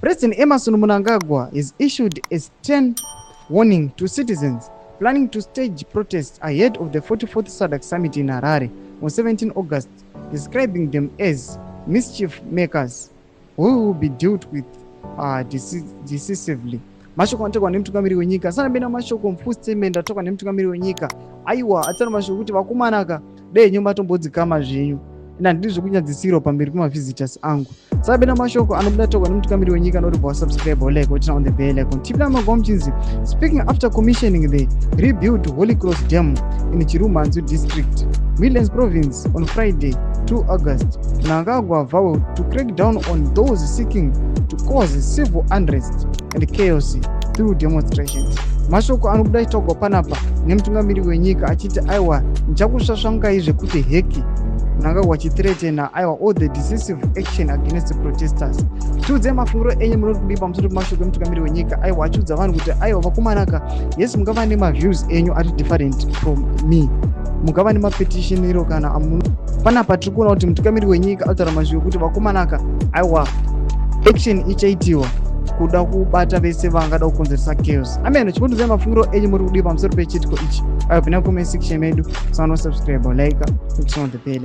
President Emmerson Mnangagwa has issued a stern warning to citizens planning to stage protests ahead of the 44th SADC summit in Harare on 17 August, describing them as mischief makers who will be dealt with decisively. Mashoko anatokwa nemutungamiri wenyika sana bena mashoko mfull statement atokwa nemutungamiri wenyika aiwa atsara mashoko kuti vakumanaka dei nyumba tombodzikama zvenyu ina ndizvo kunyadzisiro pamberi pemavisitors angu sana bena mashoko anobuda tokwa nemutungamiri wenyika noti subscribe like or turn on the bell icon. Tipila Magomchinzi speaking after commissioning the rebuilt Holy Cross Dam in Chirumhanzu district, Midlands province on Friday 2 August. Mnangagwa vowed to crack down on those seeking to cause civil unrest and chaos through demonstrations. Mashoko anobuda itogwa panapa nemutungamiri wenyika achiti aiwa nchakusvasvangai zvekuti heki Mnangagwa achithreatena aiwa all the decisive action against the protesters. Tiudze mafungiro enyu munoti pamusoro pemashoko emutungamiri wenyika aiwa achiudza vanhu kuti aiwa vakumanaka yes mungava nemaviews enyu ari different from me, mungava nemapetitionero kana panapa tiri kuona kuti mutungamiri wenyika ataura mazviko kuti vakumanaka aiwa action ichaitiwa kuda kubata vese vangada kukonzeresa chaos. Ameno chipotudze mafungiro enyu muri kudii pamusoro pechitiko ichi. Aiwa pina comment section medu, subscribe like, turn on the bell.